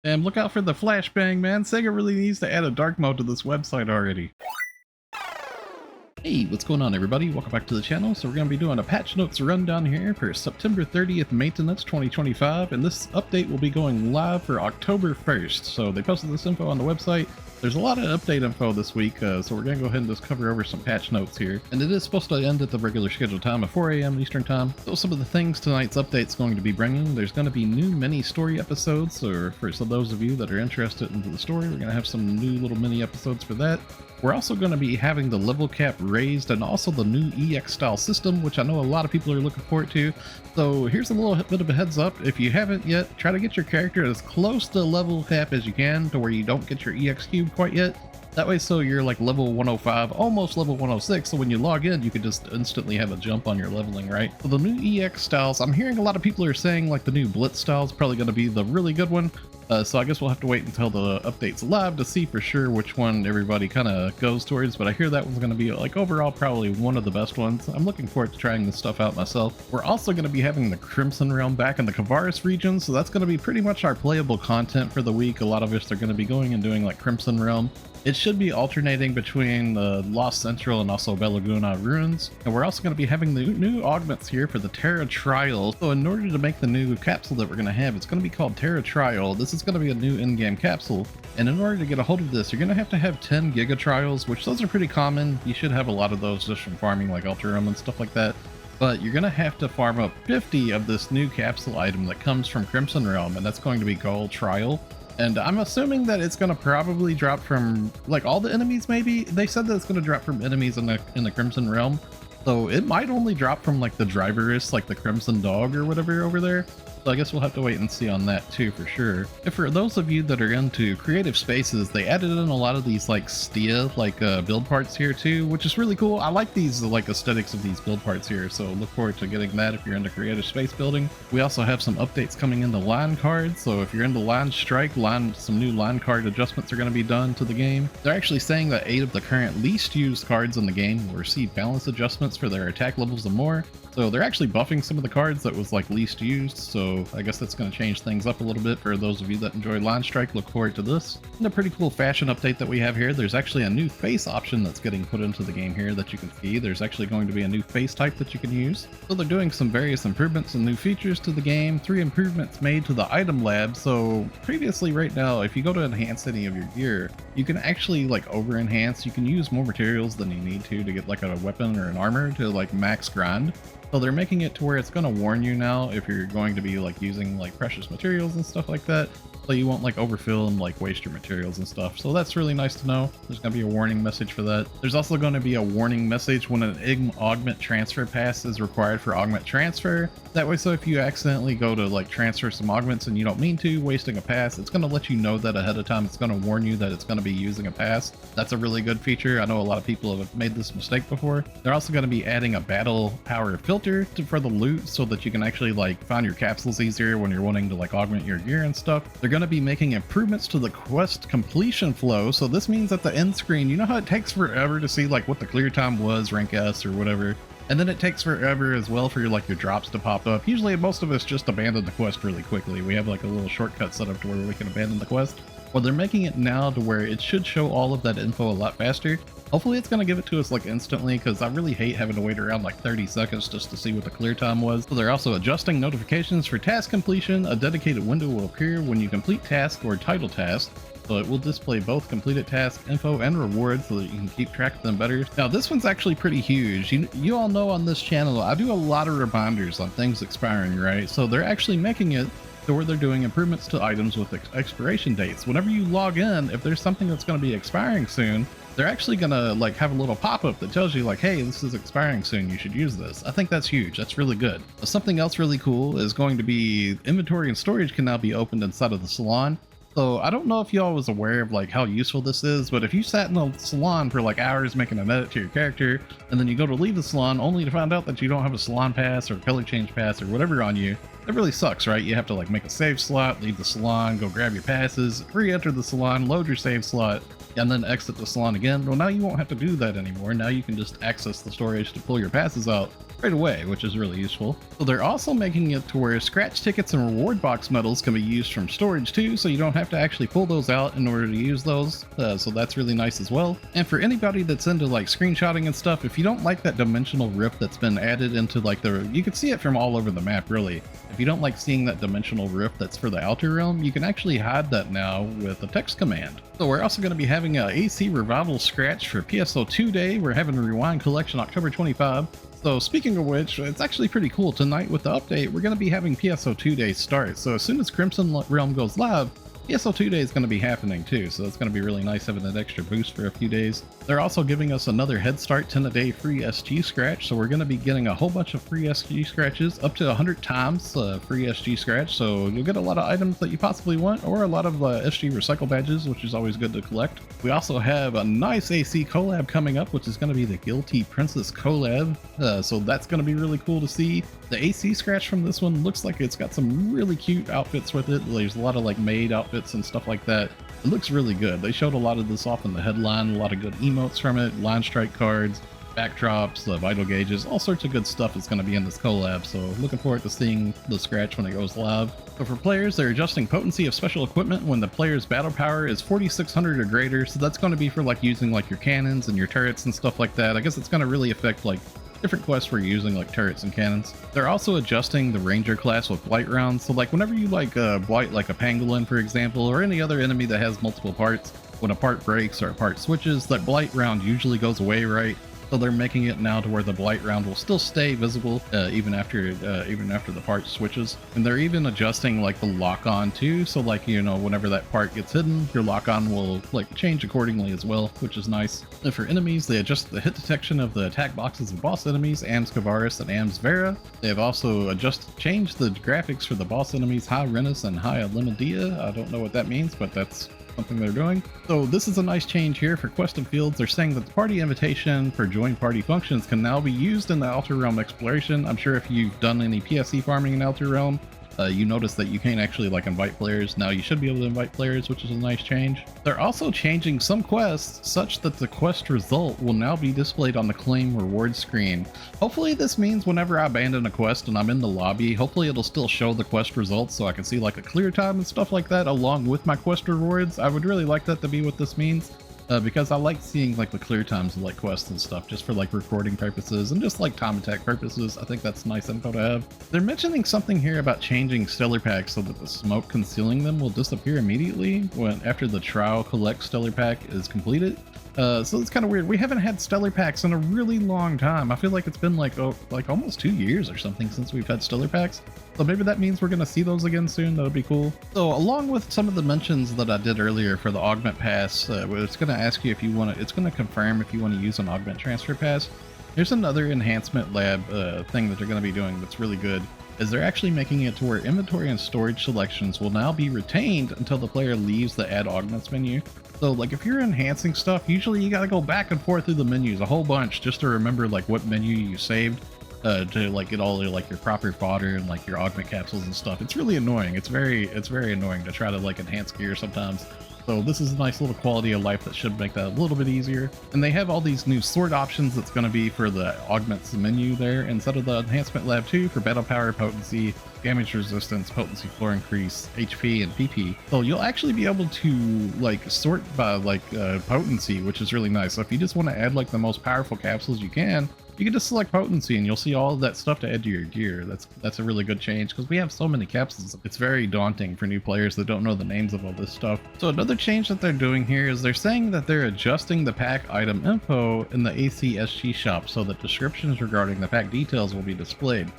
And look out for the flashbang, man. Sega really needs to add a dark mode to this website already. Hey, what's going on everybody? Welcome back to the channel. So we're going to be doing a patch notes rundown here for September 30th maintenance 2025, and this update will be going live for October 1st. So they posted this info on the website. There's a lot of update info this week, so we're going to go ahead and just cover over some patch notes here. And it is supposed to end at the regular scheduled time of 4 a.m. Eastern time. So some of the things tonight's update's going to be bringing, there's going to be new mini story episodes, or for those of you that are interested into the story, we're going to have some new little mini episodes for that. We're also going to be having the level cap raised and also the new EX style system, which I know a lot of people are looking forward to. So here's a little bit of a heads up. If you haven't yet, try to get your character as close to level cap as you can to where you don't get your EX cube quite yet. That way, so you're like level 105, almost level 106, so when you log in, you can just instantly have a jump on your leveling, right? So the new EX styles, I'm hearing a lot of people are saying like the new Blitz style is probably going to be the really good one. So I guess we'll have to wait until the update's live to see for sure which one everybody kind of goes towards, but I hear that one's going to be like overall probably one of the best ones. I'm looking forward to trying this stuff out myself. We're also going to be having the Crimson Realm back in the Kavaris region, so that's going to be pretty much our playable content for the week. A lot of us are going to be going and doing like Crimson Realm. It should be alternating between the Lost Central and also Belaguna ruins. And we're also going to be having the new augments here for the Terra Trial. So in order to make the new capsule that we're going to have, it's going to be called Terra Trial. This is going to be a new in-game capsule. And in order to get a hold of this, you're going to have 10 Giga Trials, which those are pretty common. You should have a lot of those just from farming like Ultrarum and stuff like that. But you're going to have to farm up 50 of this new capsule item that comes from Crimson Realm, and that's going to be called Trial. And I'm assuming that it's going to probably drop from like all the enemies. Maybe they said that it's going to drop from enemies in the Crimson Realm, so it might only drop from like the driveress, like the Crimson Dog or whatever over there. So I guess we'll have to wait and see on that too for sure. And for those of you that are into creative spaces, they added in a lot of these like STIA build parts here too, which is really cool. I like these like aesthetics of these build parts here, so look forward to getting that if you're into creative space building. We also have some updates coming into line cards, so if you're into line strike, some new line card adjustments are going to be done to the game. They're actually saying that 8 of the current least used cards in the game will receive balance adjustments for their attack levels and more. So they're actually buffing some of the cards that was like least used, so I guess that's going to change things up a little bit for those of you that enjoy line strike. Look forward to this. And a pretty cool fashion update that we have here, there's actually a new face option that's getting put into the game here that you can see. There's actually going to be a new face type that you can use. So they're doing some various improvements and new features to the game. 3 improvements made to the item lab. So previously right now, if you go to enhance any of your gear, you can actually like over enhance. You can use more materials than you need to get like a weapon or an armor to like max grind. So they're making it to where it's going to warn you now if you're going to be like using like precious materials and stuff like that, so you won't like overfill and like waste your materials and stuff. So that's really nice to know. There's going to be a warning message for that. There's also going to be a warning message when an augment transfer pass is required for augment transfer. That way, so if you accidentally go to like transfer some augments and you don't mean to, wasting a pass, it's going to let you know that ahead of time. It's going to warn you that it's going to be using a pass. That's a really good feature. I know a lot of people have made this mistake before. They're also going to be adding a battle power filter for the loot so that you can actually like find your capsules easier when you're wanting to like augment your gear and stuff. They're going to be making improvements to the quest completion flow. So this means at the end screen, you know how it takes forever to see like what the clear time was, rank S or whatever, and then it takes forever as well for your drops to pop up. Usually most of us just abandon the quest really quickly. We have like a little shortcut set up to where we can abandon the quest. Well, they're making it now to where it should show all of that info a lot faster. Hopefully it's going to give it to us like instantly, because I really hate having to wait around like 30 seconds just to see what the clear time was. So they're also adjusting notifications for task completion. A dedicated window will appear when you complete task or title task. So it will display both completed task info and rewards so that you can keep track of them better. Now this one's actually pretty huge. You all know on this channel, I do a lot of reminders on things expiring, right? So they're actually making it to where they're doing improvements to items with expiration dates. Whenever you log in, if there's something that's going to be expiring soon, they're actually going to like have a little pop-up that tells you like, hey, this is expiring soon, you should use this. I think that's huge. That's really good. Something else really cool is going to be inventory and storage can now be opened inside of the salon. So I don't know if y'all was aware of like how useful this is, but if you sat in the salon for like hours making an edit to your character, and then you go to leave the salon only to find out that you don't have a salon pass or color change pass or whatever on you, that really sucks, right? You have to like make a save slot, leave the salon, go grab your passes, re-enter the salon, load your save slot, and then exit the salon again. Well, now you won't have to do that anymore. Now you can just access the storage to pull your passes out right away, which is really useful. So they're also making it to where scratch tickets and reward box medals can be used from storage too, so you don't have to actually pull those out in order to use those. So that's really nice as well. And for anybody that's into like screenshotting and stuff, if you don't like that dimensional rip that's been added into like you can see it from all over the map really. If you don't like seeing that dimensional rip that's for the outer realm, you can actually hide that now with a text command. So we're also going to be having a AC Revival Scratch for PSO2 Day. We're having a Rewind Collection October 25. So speaking of which, it's actually pretty cool. Tonight with the update, we're going to be having PSO2 Day start. So as soon as Crimson Realm goes live, PSO2 Day is going to be happening too, so it's going to be really nice having that extra boost for a few days. They're also giving us another head start 10-a-day free SG scratch, so we're going to be getting a whole bunch of free SG scratches, up to 100 times free SG scratch, so you'll get a lot of items that you possibly want, or a lot of SG recycle badges, which is always good to collect. We also have a nice AC collab coming up, which is going to be the Guilty Princess collab, so that's going to be really cool to see. The AC scratch from this one looks like it's got some really cute outfits with it. There's a lot of like maid outfits and stuff like that. It looks really good. They showed a lot of this off in the headline, a lot of good emotes from it, line strike cards, backdrops, vital gauges, all sorts of good stuff is going to be in this collab, so looking forward to seeing the scratch when it goes live. So for players, they're adjusting potency of special equipment when the player's battle power is 4600 or greater, so that's going to be for like using like your cannons and your turrets and stuff like that. I guess it's going to really affect like different quests for using like turrets and cannons. They're also adjusting the ranger class with blight rounds, so like whenever you like blight like a pangolin for example, or any other enemy that has multiple parts, when a part breaks or a part switches, that blight round usually goes away, right? So they're making it now to where the blight round will still stay visible even after the part switches. And they're even adjusting like the lock on too, so like, you know, whenever that part gets hidden, your lock on will like change accordingly as well, which is nice. And for enemies, they adjust the hit detection of the attack boxes of boss enemies, Ams Kavaris and Ams Vera. They have also changed the graphics for the boss enemies High Renus and High Limadia. I don't know what that means, but that's something they're doing. So this is a nice change here for quest and fields. They're saying that the party invitation for join party functions can now be used in the Outer Realm exploration. I'm sure if you've done any PSE farming in Outer Realm, you notice that you can't actually like invite players. Now you should be able to invite players, which is a nice change. They're also changing some quests such that the quest result will now be displayed on the claim reward screen. Hopefully this means whenever I abandon a quest and I'm in the lobby, hopefully it'll still show the quest results so I can see like a clear time and stuff like that along with my quest rewards. I would really like that to be what this means. Because I like seeing like the clear times of like quests and stuff just for like recording purposes and just like time attack purposes. I think that's nice info to have. They're mentioning something here about changing stellar packs so that the smoke concealing them will disappear immediately after the trial collect stellar pack is completed. So it's kind of weird. We haven't had stellar packs in a really long time. I feel like it's been like almost 2 years or something since we've had stellar packs. So maybe that means we're going to see those again soon. That would be cool. So along with some of the mentions that I did earlier for the augment pass, it's going to ask you if you want to, it's going to confirm if you want to use an augment transfer pass. There's another enhancement lab thing that they're going to be doing that's really good, is they're actually making it to where inventory and storage selections will now be retained until the player leaves the add augments menu. So like if you're enhancing stuff, usually you got to go back and forth through the menus a whole bunch just to remember like what menu you saved to like get all like your proper fodder and like your augment capsules and stuff. It's really annoying. It's very annoying to try to like enhance gear sometimes. So this is a nice little quality of life that should make that a little bit easier. And they have all these new sort options that's going to be for the augments menu there instead of the enhancement lab 2 for battle power, potency, damage resistance, potency floor increase, HP, and PP. So you'll actually be able to like sort by like potency, which is really nice. So if you just want to add like the most powerful capsules you can just select potency and you'll see all of that stuff to add to your gear. That's a really good change because we have so many capsules. It's very daunting for new players that don't know the names of all this stuff. So another change that they're doing here is they're saying that they're adjusting the pack item info in the ACSG shop so that descriptions regarding the pack details will be displayed.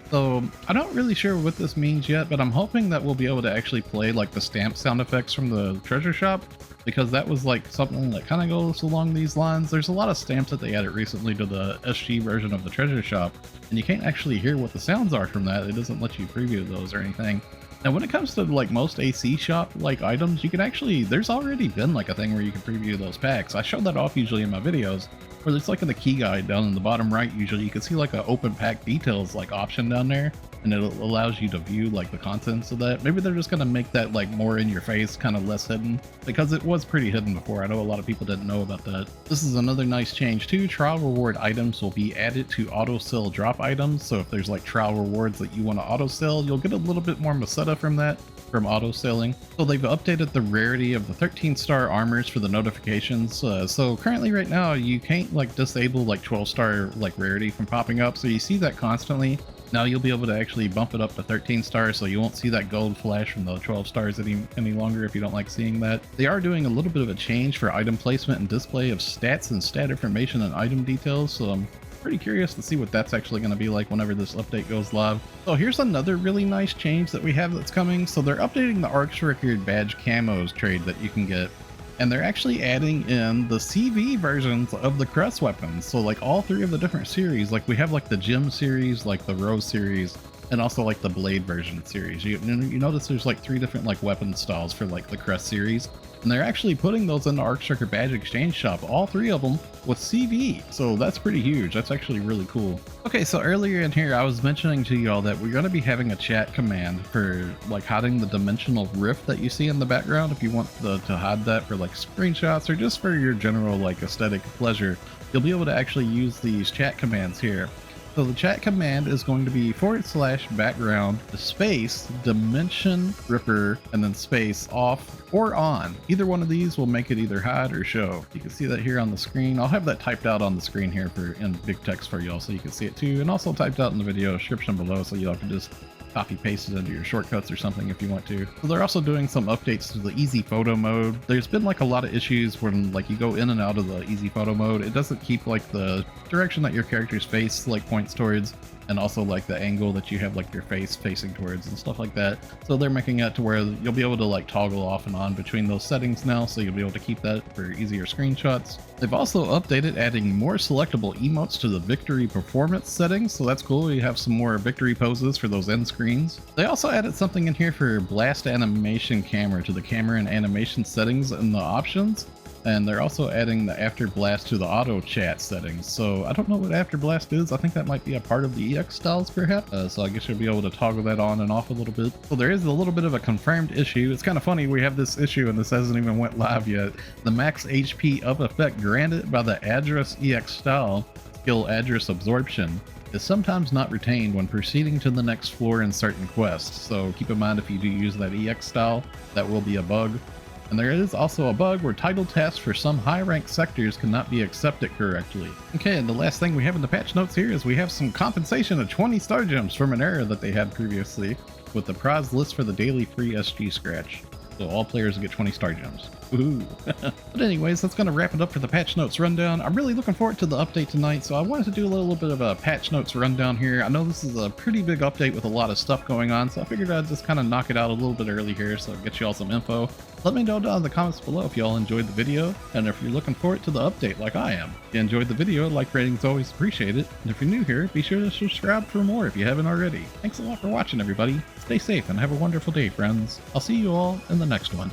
So I'm not really sure what this means yet, but I'm hoping that we'll be able to actually play like the stamp sound effects from the treasure shop, because that was like something that kind of goes along these lines. There's a lot of stamps that they added recently to the SG version of the treasure shop, and you can't actually hear what the sounds are from that. It doesn't let you preview those or anything. Now when it comes to like most AC shop like items, you can actually, there's already been like a thing where you can preview those packs. I show that off usually in my videos, where it's like in the key guide down in the bottom right, usually you can see like an open pack details like option down there. and it allows you to view like the contents of that. Maybe they're just gonna make that like more in your face, kind of less hidden, because it was pretty hidden before. I know a lot of people didn't know about that. This is another nice change too. Trial reward items will be added to auto sell drop items. So if there's like trial rewards that you want to auto sell, you'll get a little bit more Masetta from that, from auto selling. So they've updated the rarity of the 13-star armors for the notifications. So currently right now you can't like disable like 12-star like rarity from popping up, so you see that constantly. Now you'll be able to actually bump it up to 13 stars, so you won't see that gold flash from the 12 stars any longer if you don't like seeing that. They are doing a little bit of a change for item placement and display of stats and stat information and item details, so I'm pretty curious to see what that's actually going to be like whenever this update goes live. So here's another really nice change that we have that's coming. So they're updating the Arcs Record badge camos trade that you can get, and they're actually adding in the CV versions of the crest weapons. So like all three of the different series, like we have like the Gem series, like the Rose series, and also like the Blade version series. You notice there's like three different like weapon styles for like the crest series, and they're actually putting those in the Arc Record badge exchange shop, all three of them with CV. So that's pretty huge. That's actually really cool. Okay, so earlier in here I was mentioning to y'all that we're going to be having a chat command for like hiding the dimensional rift that you see in the background. If you want to hide that for like screenshots or just for your general like aesthetic pleasure, you'll be able to actually use these chat commands here. So the chat command is going to be /background space dimension ripper and then space off or on. Either one of these will make it either hide or show. You can see that here on the screen. I'll have that typed out on the screen here in big text for y'all so you can see it too, and also typed out in the video description below so y'all can just copy paste it into your shortcuts or something if you want to. So they're also doing some updates to the easy photo mode. There's been like a lot of issues when like you go in and out of the easy photo mode. It doesn't keep like the direction that your character's face like points towards, and also like the angle that you have like your face facing towards and stuff like that. So they're making it to where you'll be able to like toggle off and on between those settings now, so you'll be able to keep that for easier screenshots. They've also updated adding more selectable emotes to the victory performance settings, so that's cool. You have some more victory poses for those end screens. They also added something in here for blast animation camera to the camera and animation settings in the options. And they're also adding the after blast to the auto chat settings. So I don't know what after blast is. I think that might be a part of the EX styles perhaps. So I guess you'll be able to toggle that on and off a little bit. So there is a little bit of a confirmed issue. It's kind of funny, we have this issue and this hasn't even went live yet. The max HP up effect granted by the address EX style skill address absorption is sometimes not retained when proceeding to the next floor in certain quests. So keep in mind if you do use that EX style, that will be a bug. And there is also a bug where title tasks for some high-ranked sectors cannot be accepted correctly. Okay, and the last thing we have in the patch notes here is we have some compensation of 20 star gems from an error that they had previously with the prize list for the daily free SG scratch. So all players get 20 star gems. Ooh. But anyways, that's going to wrap it up for the patch notes rundown. I'm really looking forward to the update tonight, so I wanted to do a little bit of a patch notes rundown here. I know this is a pretty big update with a lot of stuff going on, so I figured I'd just kind of knock it out a little bit early here so I'll get you all some info. Let me know down in the comments below if y'all enjoyed the video, and if you're looking forward to the update like I am. If you enjoyed the video, like rating's always appreciated, and if you're new here, be sure to subscribe for more if you haven't already. Thanks a lot for watching, everybody. Stay safe and have a wonderful day, friends. I'll see you all in the next one.